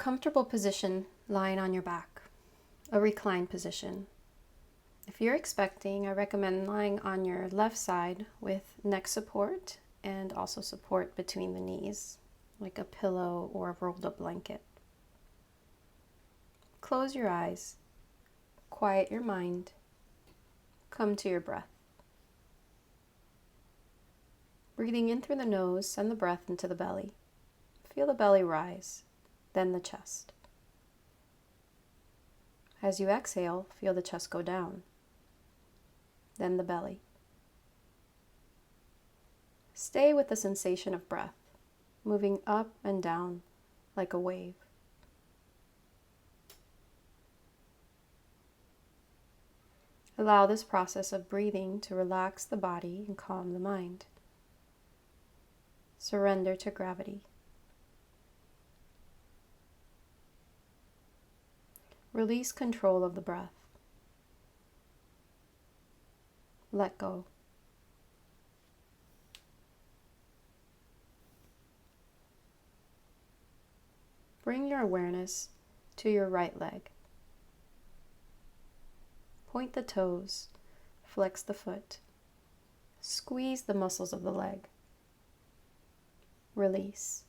comfortable position lying on your back, a reclined position. If you're expecting, I recommend lying on your left side with neck support and also support between the knees, like a pillow or a rolled up blanket. Close your eyes, quiet your mind, come to your breath. Breathing in through the nose, send the breath into the belly. Feel the belly rise, then the chest. As you exhale, feel the chest go down, then the belly. Stay with the sensation of breath, moving up and down like a wave. Allow this process of breathing to relax the body and calm the mind. Surrender to gravity. Release control of the breath. Let go. Bring your awareness to your right leg. Point the toes, flex the foot, squeeze the muscles of the leg. Release.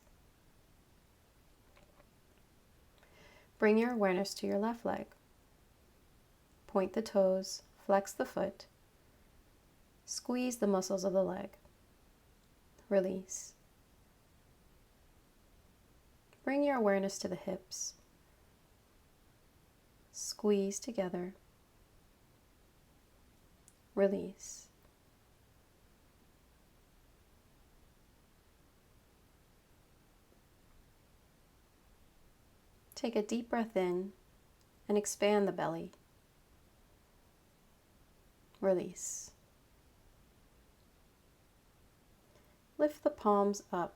Bring your awareness to your left leg. Point the toes, flex the foot, squeeze the muscles of the leg. Release. Bring your awareness to the hips. Squeeze together. Release. Take a deep breath in and expand the belly. Release. Lift the palms up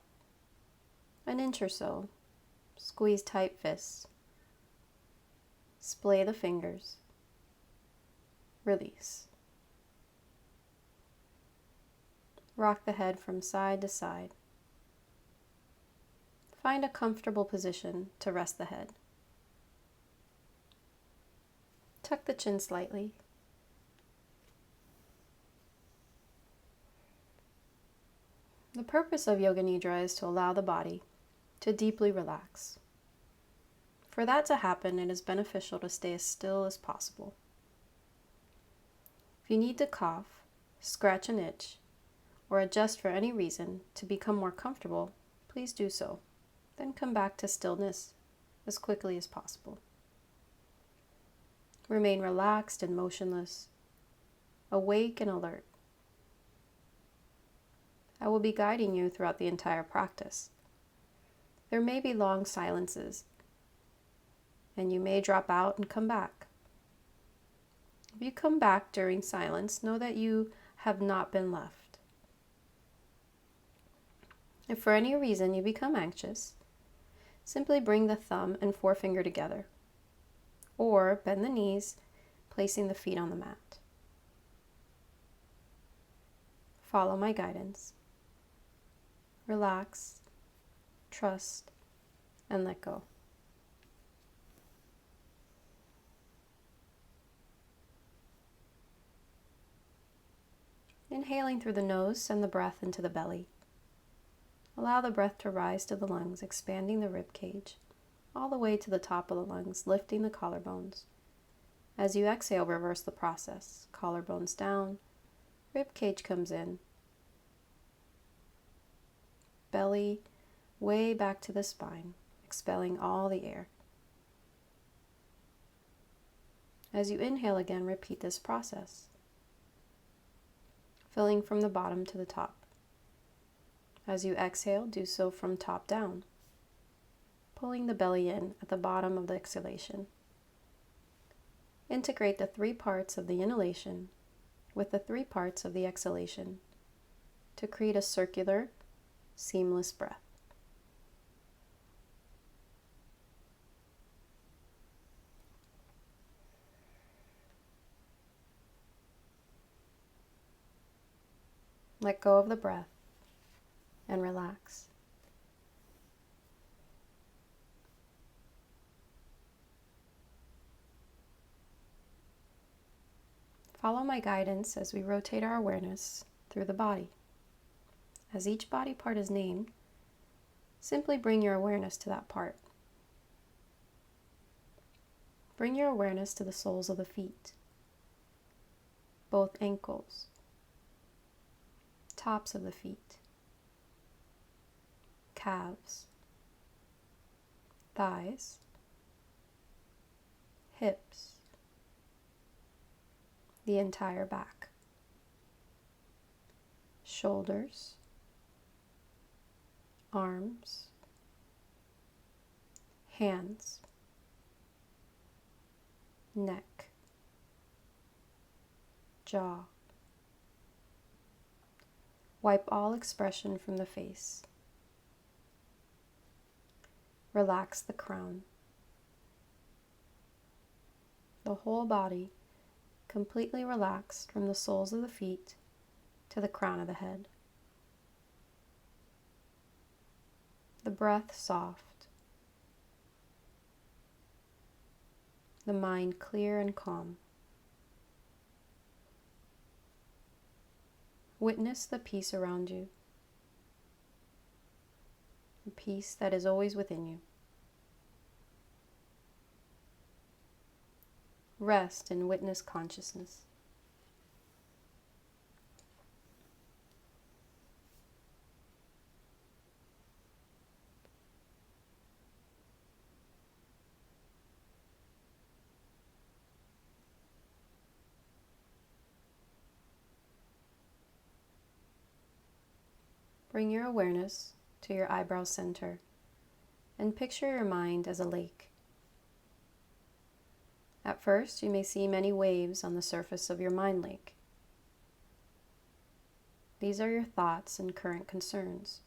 an inch or so. Squeeze tight fists. Splay the fingers. Release. Rock the head from side to side. Find a comfortable position to rest the head. Tuck the chin slightly. The purpose of Yoga Nidra is to allow the body to deeply relax. For that to happen, it is beneficial to stay as still as possible. If you need to cough, scratch an itch, or adjust for any reason to become more comfortable, please do so. Then come back to stillness as quickly as possible. Remain relaxed and motionless, awake and alert. I will be guiding you throughout the entire practice. There may be long silences, and you may drop out and come back. If you come back during silence, know that you have not been left. If for any reason you become anxious, simply bring the thumb and forefinger together, or bend the knees, placing the feet on the mat. Follow my guidance. Relax, trust, and let go. Inhaling through the nose, send the breath into the belly. Allow the breath to rise to the lungs, expanding the rib cage, all the way to the top of the lungs, lifting the collarbones. As you exhale, reverse the process. Collarbones down, rib cage comes in, belly way back to the spine, expelling all the air. As you inhale again, repeat this process, filling from the bottom to the top. As you exhale, do so from top down, pulling the belly in at the bottom of the exhalation. Integrate the 3 parts of the inhalation with the 3 parts of the exhalation to create a circular, seamless breath. Let go of the breath and relax. Follow my guidance as we rotate our awareness through the body. As each body part is named, simply bring your awareness to that part. Bring your awareness to the soles of the feet, both ankles, tops of the feet, calves, thighs, hips, the entire back, shoulders, arms, hands, neck, jaw. Wipe all expression from the face. Relax the crown. The whole body completely relaxed from the soles of the feet to the crown of the head. The breath soft. The mind clear and calm. Witness the peace around you, the peace that is always within you. Rest in witness consciousness. Bring your awareness to your eyebrow center and picture your mind as a lake. At first, you may see many waves on the surface of your mind lake. These are your thoughts and current concerns.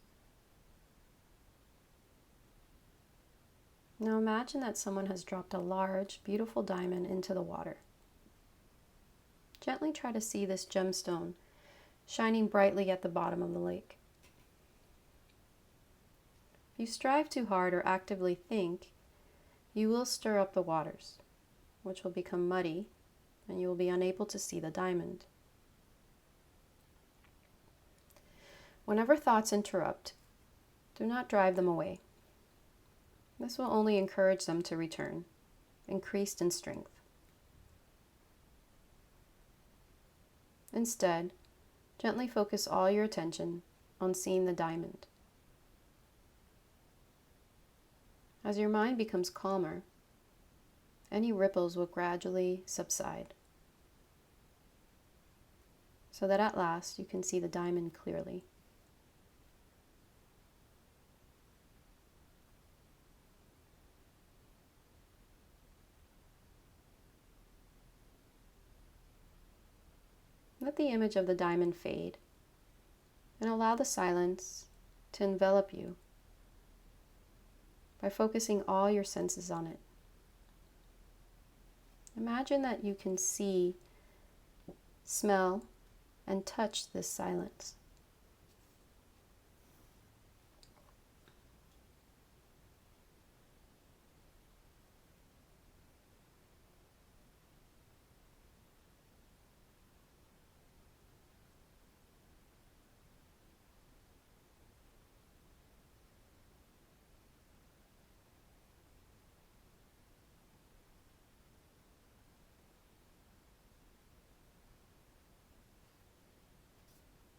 Now imagine that someone has dropped a large, beautiful diamond into the water. Gently try to see this gemstone shining brightly at the bottom of the lake. If you strive too hard or actively think, you will stir up the waters, which will become muddy, and you will be unable to see the diamond. Whenever thoughts interrupt, do not drive them away. This will only encourage them to return, increased in strength. Instead, gently focus all your attention on seeing the diamond. As your mind becomes calmer, any ripples will gradually subside, so that at last you can see the diamond clearly. Let the image of the diamond fade and allow the silence to envelop you by focusing all your senses on it. Imagine that you can see, smell, and touch this silence.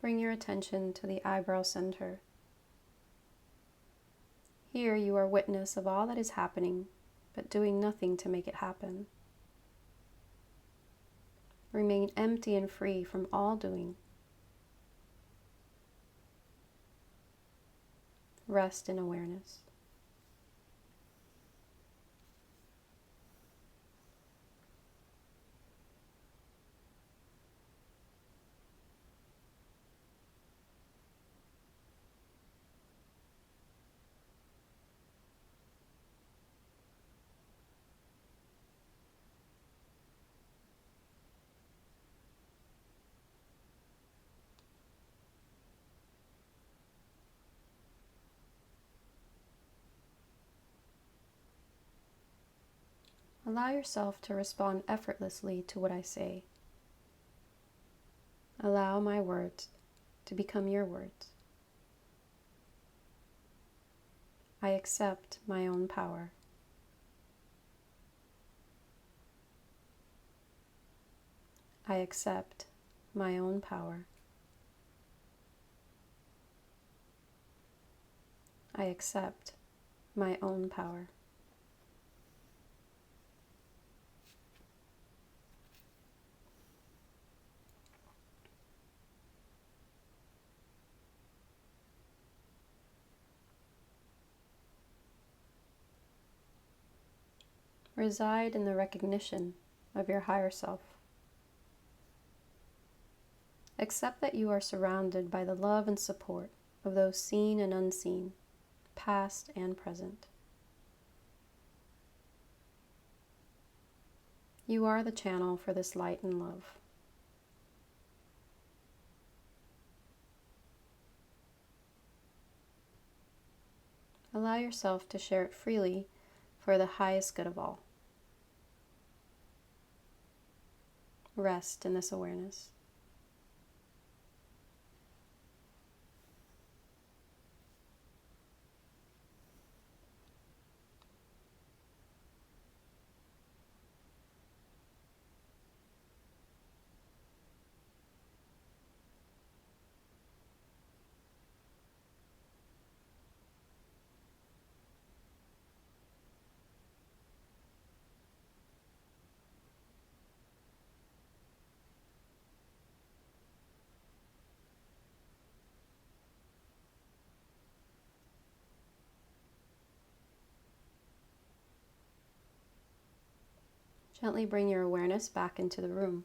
Bring your attention to the eyebrow center. Here you are witness of all that is happening, but doing nothing to make it happen. Remain empty and free from all doing. Rest in awareness. Allow yourself to respond effortlessly to what I say. Allow my words to become your words. I accept my own power. I accept my own power. I accept my own power. Reside in the recognition of your higher self. Accept that you are surrounded by the love and support of those seen and unseen, past and present. You are the channel for this light and love. Allow yourself to share it freely for the highest good of all. Rest in this awareness. Gently bring your awareness back into the room.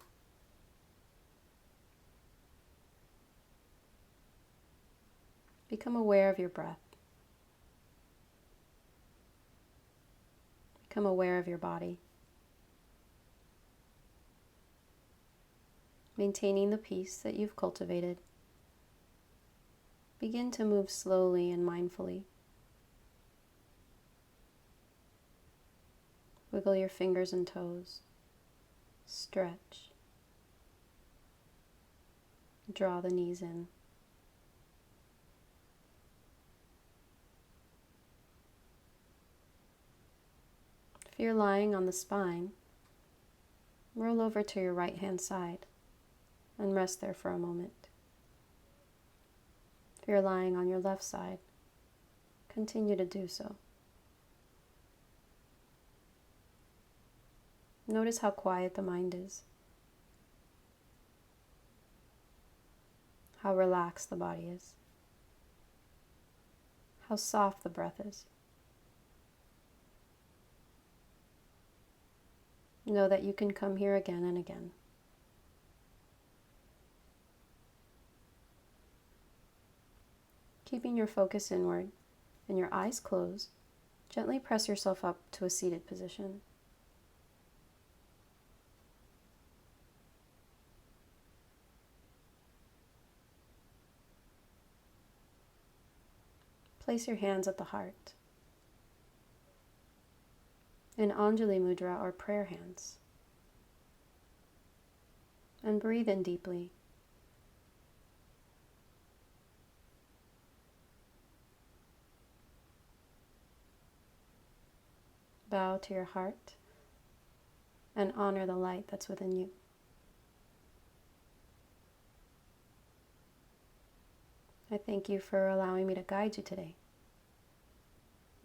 Become aware of your breath. Become aware of your body. Maintaining the peace that you've cultivated, begin to move slowly and mindfully. Wiggle your fingers and toes. Stretch. Draw the knees in. If you're lying on the spine, roll over to your right hand side and rest there for a moment. If you're lying on your left side, continue to do so. Notice how quiet the mind is, how relaxed the body is, how soft the breath is. Know that you can come here again and again. Keeping your focus inward and your eyes closed, gently press yourself up to a seated position. Place your hands at the heart. In Anjali Mudra or prayer hands. And breathe in deeply. Bow to your heart and honor the light that's within you. I thank you for allowing me to guide you today.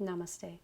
Namaste.